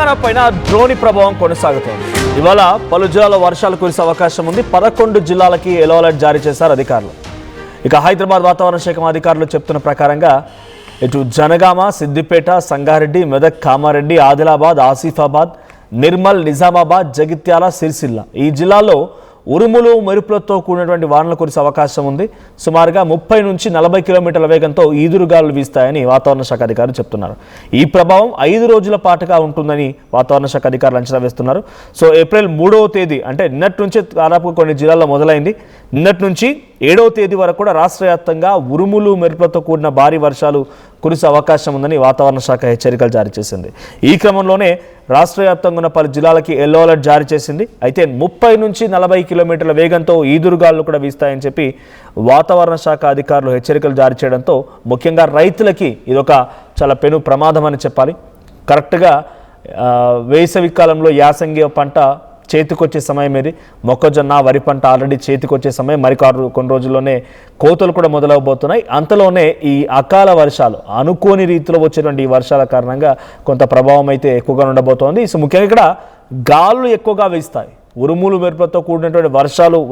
తెలంగాణ పైన ద్రోణి ప్రభావం కొనసాగుతోంది. ఇవాళ పలు జిల్లాల్లో వర్షాలు కురిసే అవకాశం ఉంది. 11 జిల్లాలకి ఎల్లో అలర్ట్ జారీ చేశారు అధికారులు. ఇక హైదరాబాద్ వాతావరణ శాఖ అధికారులు చెప్తున్న ప్రకారంగా ఇటు జనగామ, సిద్దిపేట, సంగారెడ్డి, మెదక్, కామారెడ్డి, ఆదిలాబాద్, ఆసిఫాబాద్, నిర్మల్, నిజామాబాద్, జగిత్యాల, సిరిసిల్ల ఈ జిల్లాల్లో ఉరుములు మెరుపులతో కూడినటువంటి వానలు కురిసే అవకాశం ఉంది. సుమారుగా 30 నుంచి 40 కిలోమీటర్ల వేగంతో ఈదురుగాలులు వీస్తాయని వాతావరణ శాఖ అధికారులు చెప్తున్నారు. ఈ ప్రభావం 5 రోజుల పాటుగా ఉంటుందని వాతావరణ శాఖ అధికారులు అంచనా వేస్తున్నారు. సో ఏప్రిల్ 3వ తేదీ అంటే నిన్నటి నుంచి దాదాపు కొన్ని జిల్లాల్లో మొదలైంది. నిన్నటి నుంచి 7వ తేదీ వరకు కూడా రాష్ట్ర వ్యాప్తంగా ఉరుములు మెరుపులతో కూడిన భారీ వర్షాలు కురిసే అవకాశం ఉందని వాతావరణ శాఖ హెచ్చరికలు జారీ చేసింది. ఈ క్రమంలోనే రాష్ట్ర వ్యాప్తంగా ఉన్న పలు జిల్లాలకి ఎల్లో అలర్ట్ జారీ చేసింది. అయితే 30 నుంచి 40 కిలోమీటర్ల వేగంతో ఈదురుగాలు కూడా వీస్తాయని చెప్పి వాతావరణ శాఖ అధికారులు హెచ్చరికలు జారీ చేయడంతో ముఖ్యంగా రైతులకి ఇదొక చాలా పెను ప్రమాదం అని చెప్పాలి. కరెక్ట్గా వేసవి కాలంలో యాసంగి పంట చేతికొచ్చే సమయం ఇది. మొక్కజొన్న, వరి పంట ఆల్రెడీ చేతికొచ్చే సమయం. కొన్ని రోజుల్లోనే కోతలు కూడా మొదలవబోతున్నాయి. అంతలోనే ఈ అకాల వర్షాలు, అనుకోని రీతిలో వచ్చేటువంటి ఈ వర్షాల కారణంగా కొంత ప్రభావం అయితే ఎక్కువగా ఉండబోతోంది. సో ముఖ్యంగా ఇక్కడ గాలులు ఎక్కువగా వీస్తాయి. ఉరుములు మెరుపులతో కూడినటువంటి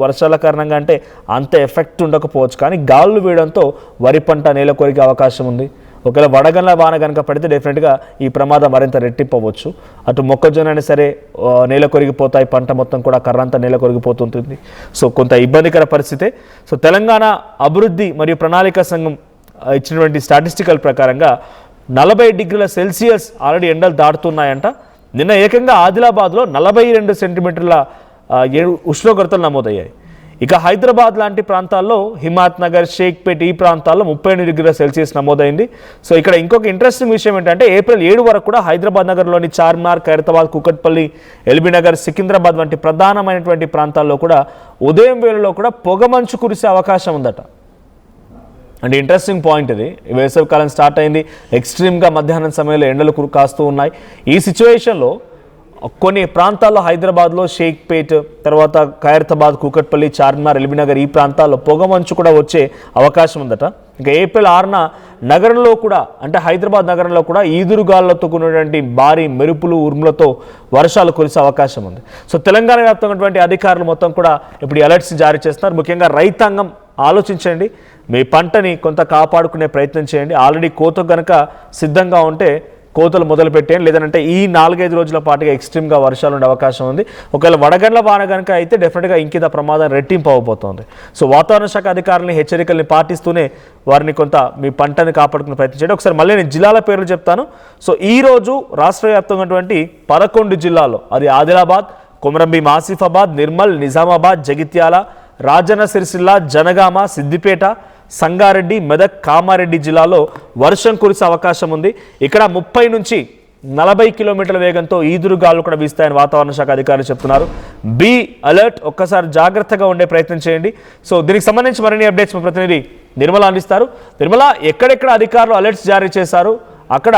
వర్షాల కారణంగా అంటే అంత ఎఫెక్ట్ ఉండకపోవచ్చు, కానీ గాలులు వేయడంతో వరి పంట నేల కొరిగే అవకాశం ఉంది. ఒకవేళ వడగండ్ల వాన కనుక పడితే డెఫినెట్గా ఈ ప్రమాదం మరింత రెట్టింపవచ్చు. అటు మొక్కజొన్న అయినా సరే నేల కొరిగిపోతాయి, పంట మొత్తం కూడా కర్రంతా నేల కొరిగిపోతుంటుంది. సో కొంత ఇబ్బందికర పరిస్థితే. సో తెలంగాణ అభివృద్ధి మరియు ప్రణాళిక సంఘం ఇచ్చినటువంటి స్టాటిస్టికల్ ప్రకారంగా 40 డిగ్రీల సెల్సియస్ ఆల్రెడీ ఎండలు దాటుతున్నాయంట. నిన్న ఏకంగా ఆదిలాబాద్లో 42 సెంటీమీటర్ల ఉష్ణోగ్రతలు నమోదయ్యాయి. ఇక హైదరాబాద్ లాంటి ప్రాంతాల్లో హిమాయత్ నగర్, షేక్పేట్ ఈ ప్రాంతాల్లో 38 డిగ్రీల సెల్సియస్ నమోదైంది. సో ఇక్కడ ఇంకొక ఇంట్రెస్టింగ్ విషయం ఏంటంటే ఏప్రిల్ 7 వరకు కూడా హైదరాబాద్ నగర్లోని చార్మినార్, ఖైరతాబాద్, కూకట్పల్లి, ఎల్బీ నగర్, సికింద్రాబాద్ వంటి ప్రధానమైనటువంటి ప్రాంతాల్లో కూడా ఉదయం వేళలో కూడా పొగమంచు కురిసే అవకాశం ఉందట. అంటే ఇంట్రెస్టింగ్ పాయింట్ ఇది. వేసవి కాలం స్టార్ట్ అయింది. ఎక్స్ట్రీమ్గా మధ్యాహ్నం సమయంలో ఎండలు కాస్తూ ఉన్నాయి. ఈ సిచ్యువేషన్లో కొన్ని ప్రాంతాల్లో హైదరాబాద్లో షేక్పేట్, తర్వాత ఖైరతాబాద్, కూకట్పల్లి, చార్మినార్, ఎల్బీ నగర్ ఈ ప్రాంతాల్లో పొగమంచు కూడా వచ్చే అవకాశం ఉందట. ఇంకా ఏప్రిల్ 6న నగరంలో కూడా అంటే హైదరాబాద్ నగరంలో కూడా ఈదురుగాళ్లతో కూడినటువంటి భారీ మెరుపులు, ఉరుములతో వర్షాలు కురిసే అవకాశం ఉంది. సో తెలంగాణ వ్యాప్తంగా ఉన్నటువంటి అధికారులు మొత్తం కూడా ఇప్పుడు అలర్ట్స్ జారీ చేస్తున్నారు. ముఖ్యంగా రైతాంగం ఆలోచించండి, మీ పంటని కొంత కాపాడుకునే ప్రయత్నం చేయండి. ఆల్రెడీ కోత కనుక సిద్ధంగా ఉంటే కోతలు మొదలు పెట్టేయండి. లేదంటే ఈ 4-5 రోజుల పాటుగా ఎక్స్ట్రీమ్గా వర్షాలు ఉండే అవకాశం ఉంది. ఒకవేళ వడగండ్ల వాన కనుక అయితే డెఫినెట్గా ఇంకిత ప్రమాదం రెట్టింపు అవబోతోంది. సో వాతావరణ శాఖ అధికారులని హెచ్చరికల్ని పాటిస్తూనే వారిని కొంత మీ పంటని కాపాడుకునే ప్రయత్నం చేయండి. ఒకసారి మళ్ళీ నేను జిల్లాల పేర్లు చెప్తాను. సో ఈరోజు రాష్ట్ర వ్యాప్తంగా ఉన్నటువంటి 11 జిల్లాల్లో అది ఆదిలాబాద్, కొమరంభీం, ఆసిఫాబాద్, నిర్మల్, నిజామాబాద్, జగిత్యాల, రాజన్న సిరిసిల్ల, జనగామ, సిద్దిపేట, సంగారెడ్డి, మెదక్, కామారెడ్డి జిల్లాలో వర్షం కురిసే అవకాశం ఉంది. ఇక్కడ 30 నుంచి 40 కిలోమీటర్ల వేగంతో ఈదురుగాలు కూడా వీస్తాయని వాతావరణ శాఖ అధికారులు చెప్తున్నారు. బీ అలర్ట్, ఒక్కసారి జాగ్రత్తగా ఉండే ప్రయత్నం చేయండి. సో దీనికి సంబంధించి మరిన్ని అప్డేట్స్ మా ప్రతినిధి నిర్మల అందిస్తారు. నిర్మల, ఎక్కడెక్కడ అధికారులు అలర్ట్స్ జారీ చేశారు, అక్కడ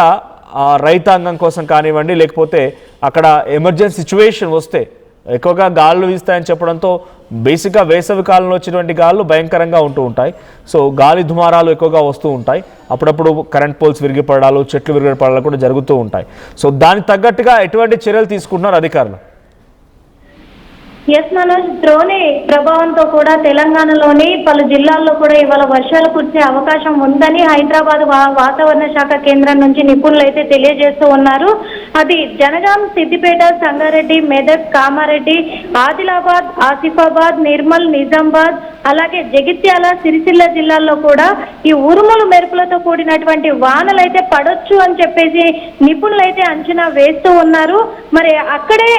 రైతాంగం కోసం కానివ్వండి, లేకపోతే అక్కడ ఎమర్జెన్సీ సిచ్యువేషన్ వస్తే ఎక్కువగా గాలులు వీస్తాయని చెప్పడంతో బేసిక్గా వేసవి కాలంలో వచ్చినటువంటి గాలులు భయంకరంగా ఉంటూ ఉంటాయి. సో గాలి దుమారాలు ఎక్కువగా వస్తూ ఉంటాయి. అప్పుడప్పుడు కరెంట్ పోల్స్ విరిగిపడాలు, చెట్లు విరిగిపడాలు కూడా జరుగుతూ ఉంటాయి. సో దానికి తగ్గట్టుగా ఎటువంటి చర్యలు తీసుకుంటున్నారు అధికారులు? ఎస్ మనోజ్, ద్రోణి ప్రభావంతో కూడా తెలంగాణలోని పలు జిల్లాల్లో కూడా ఇవాళ వర్షాలు కురిసే అవకాశం ఉందని హైదరాబాద్ వాతావరణ శాఖ కేంద్రం నుంచి నిపుణులు అయితే తెలియజేస్తూ ఉన్నారు. అది జనగాం, సిద్దిపేట, సంగారెడ్డి, మెదక్, కామారెడ్డి, ఆదిలాబాద్, ఆసిఫాబాద్, నిర్మల్, నిజామాబాద్, అలాగే జగిత్యాల, సిరిసిల్ల జిల్లాల్లో కూడా ఈ ఉరుములు మెరుపులతో కూడినటువంటి వానలు అయితే పడొచ్చు అని చెప్పేసి నిపుణులు అయితే అంచనా వేస్తూ ఉన్నారు. మరి అక్కడే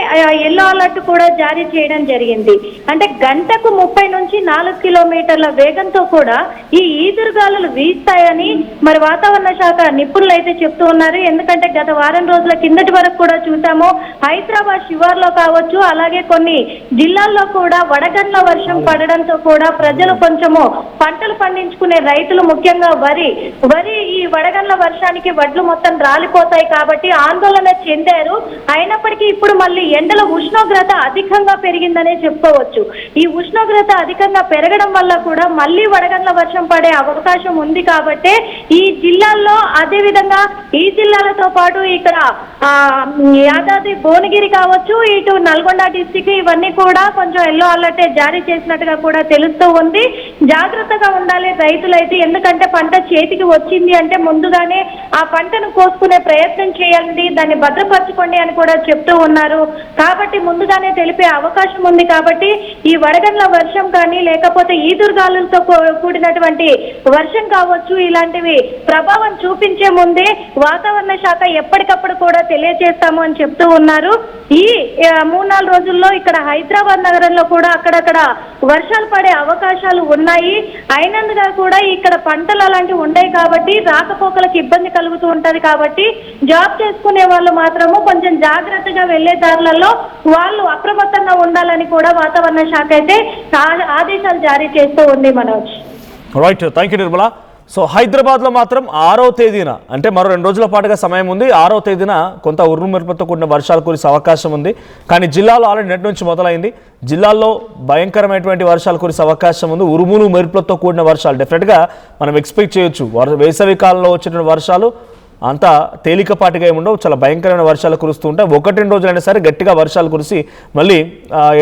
ఎల్లో అలర్ట్ కూడా జారీ చేయడం జరిగింది. అంటే గంటకు 30 నుంచి 4 కిలోమీటర్ల వేగంతో కూడా ఈ ఈదురుగాలులు వీస్తాయని మరి వాతావరణ శాఖ నిపుణులు అయితే చెప్తూ ఉన్నారు. ఎందుకంటే గత వారం రోజుల కిందటి వరకు కూడా చూసాము, హైదరాబాద్ శివార్లో కావచ్చు, అలాగే కొన్ని జిల్లాల్లో కూడా వడగండ్ల వర్షం పడడంతో కూడా ప్రజలు కొంచెము పంటలు పండించుకునే రైతులు, ముఖ్యంగా వరి ఈ వడగండ్ల వర్షానికి వడ్లు మొత్తం రాలిపోతాయి కాబట్టి ఆందోళన చెందారు. అయినప్పటికీ ఇప్పుడు మళ్ళీ ఎండల ఉష్ణోగ్రత అధికంగా పెరిగే జరిగిందనే చెప్పుకోవచ్చు. ఈ ఉష్ణోగ్రత అధికంగా పెరగడం వల్ల కూడా మళ్ళీ వడగండ్ల వర్షం పడే అవకాశం ఉంది కాబట్టి ఈ జిల్లాల్లో, అదే విధంగా ఈ జిల్లాలతో పాటు ఇక్కడ యాదాద్రి భువనగిరి కావచ్చు, ఇటు నల్గొండ డిస్టిక్, ఇవన్నీ కూడా కొంచెం ఎల్లో అలర్ట్ జారీ చేసినట్టుగా కూడా తెలుస్తూ ఉంది. జాగ్రత్తగా ఉండాలి రైతులైతే, ఎందుకంటే పంట చేతికి వచ్చింది అంటే ముందుగానే ఆ పంటను కోసుకునే ప్రయత్నం చేయండి, దాన్ని భద్రపరచుకోండి అని కూడా చెప్తూ ఉన్నారు. కాబట్టి ముందుగానే తెలిపే అవకాశం ఉంది. కాబట్టి ఈ వడగండ్ల వర్షం కానీ, లేకపోతే ఈదురుగాలులతో కూడినటువంటి వర్షం కావచ్చు, ఇలాంటివి ప్రభావం చూపించే ముందే వాతావరణ శాఖ ఎప్పటికప్పుడు కూడా తెలియజేస్తాము అని చెప్తూ ఉన్నారు. ఈ 3-4 రోజుల్లో ఇక్కడ హైదరాబాద్ నగరంలో కూడా అక్కడక్కడ వర్షాలు పడే అవకాశాలు ఉన్నాయి. అయినందుగా కూడా ఇక్కడ పంటలు అలాంటివి ఉన్నాయి కాబట్టి రాకపోకలకు ఇబ్బంది కలుగుతూ ఉంటది. కాబట్టి జాబ్ చేసుకునే వాళ్ళు మాత్రము కొంచెం జాగ్రత్తగా వెళ్లే దారులలో వాళ్ళు అప్రమత్తంగా ఉండాలని కూడా వాతావరణ శాఖ అయితే ఆదేశాలు జారీ చేస్తూ ఉంది. Manoj, right, thank you Nirmala. So హైదరాబాద్లో మాత్రం 6వ తేదీన, అంటే మరో 2 రోజుల పాటుగా సమయం ఉంది, 6వ తేదీన కొంత ఉరుము మెరుపుతో కూడిన వర్షాలు కురిసే అవకాశం ఉంది. కానీ జిల్లాలో ఆల్రెడీ నెట్ నుంచి మొదలైంది. జిల్లాల్లో భయంకరమైనటువంటి వర్షాలు కురిసే అవకాశం ఉంది. ఉరుములు మెరుపులతో కూడిన వర్షాలు డెఫినెట్గా మనం ఎక్స్పెక్ట్ చేయొచ్చు. వేసవి కాలంలో వచ్చేటువంటి వర్షాలు అంత తేలికపాటిగా ఏముండవు, చాలా భయంకరమైన వర్షాలు కురుస్తూ ఉంటాయి. 1-2 రోజులైనా సరే గట్టిగా వర్షాలు కురిసి మళ్ళీ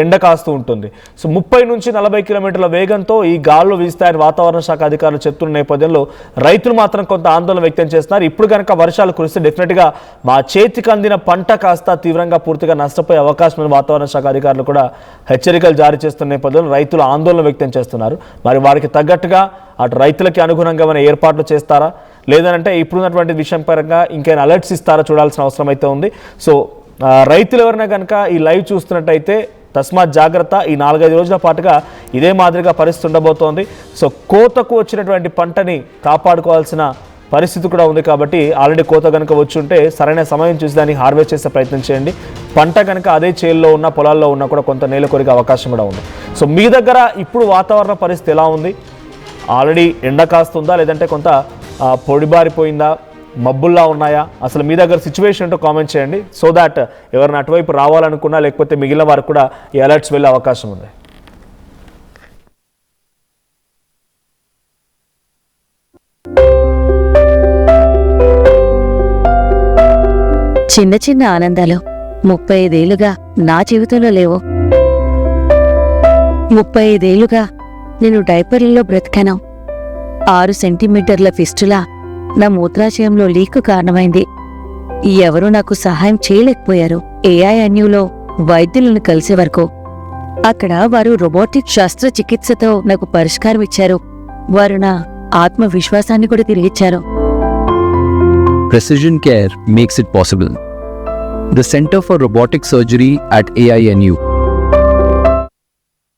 ఎండ కాస్తూ ఉంటుంది. సో 30 నుంచి 40 కిలోమీటర్ల వేగంతో ఈ గాలులు వీస్తాయని వాతావరణ శాఖ అధికారులు చెప్తున్న నేపథ్యంలో రైతులు మాత్రం కొంత ఆందోళన వ్యక్తం చేస్తున్నారు. ఇప్పుడు కనుక వర్షాలు కురిస్తే డెఫినెట్గా మా చేతికి అందిన పంట కాస్త తీవ్రంగా పూర్తిగా నష్టపోయే అవకాశం ఉంది. వాతావరణ శాఖ అధికారులు కూడా హెచ్చరికలు జారీ చేస్తున్న నేపథ్యంలో రైతులు ఆందోళన వ్యక్తం చేస్తున్నారు. మరి వారికి తగ్గట్టుగా అటు రైతులకి అనుగుణంగా ఏమైనా ఏర్పాట్లు చేస్తారా, లేదంటే ఇప్పుడున్నటువంటి విషయం పరంగా ఇంకేమైనా అలర్ట్స్ ఇస్తారా చూడాల్సిన అవసరం అయితే ఉంది. సో రైతులు ఎవరైనా కనుక ఈ లైవ్ చూస్తున్నట్టయితే తస్మాత్ జాగ్రత్త. ఈ 4-5 రోజుల పాటుగా ఇదే మాదిరిగా పరిస్థితి ఉండబోతోంది. సో కోతకు వచ్చినటువంటి పంటని కాపాడుకోవాల్సిన పరిస్థితి కూడా ఉంది. కాబట్టి ఆల్రెడీ కోత కనుక వచ్చి ఉంటే సరైన సమయం చూసి దాన్ని హార్వెస్ట్ చేసే ప్రయత్నం చేయండి. పంట కనుక అదే చేల్లో ఉన్న పొలాల్లో ఉన్నా కూడా కొంత నేల కొరిగే అవకాశం కూడా ఉంది. సో మీ దగ్గర ఇప్పుడు వాతావరణ పరిస్థితి ఎలా ఉంది? ఆల్రెడీ ఎండ కాస్తుందా, లేదంటే కొంత పొడిబారిపోయిందా, మబ్బుల్లా ఉన్నాయా? అసలు మీ దగ్గర సిచ్యువేషన్ ఏంటో కామెంట్ చేయండి. సో దాట్ ఎవరైనా అటువైపు రావాలనుకున్నా లేకపోతే మిగిలిన వారికి కూడా ఈ అలర్ట్స్ వెళ్ళే అవకాశం ఉంది. చిన్న చిన్న ఆనందాలు 35 ఏళ్లుగా నా జీవితంలో లేవు. 35 ఏళ్లుగా నేను డైపర్లలో బ్రతికాను. 6 సెంటీమీటర్ల ఫిస్టులా నా మూత్రాశయంలో లీక్ కారణమైంది. ఎవరూ నాకు సహాయం చేయలేకపోయారు. ఏఐఎన్యూలో వైద్యులను కలిసే వరకు అక్కడ వారు రోబోటిక్ శస్త్రచికిత్సతో నాకు పరిష్కారం ఇచ్చారు. వారు నా ఆత్మవిశ్వాసాన్ని కూడా తిరిగిచ్చారు. Precision care makes it possible. The Center for Robotic Surgery at AINU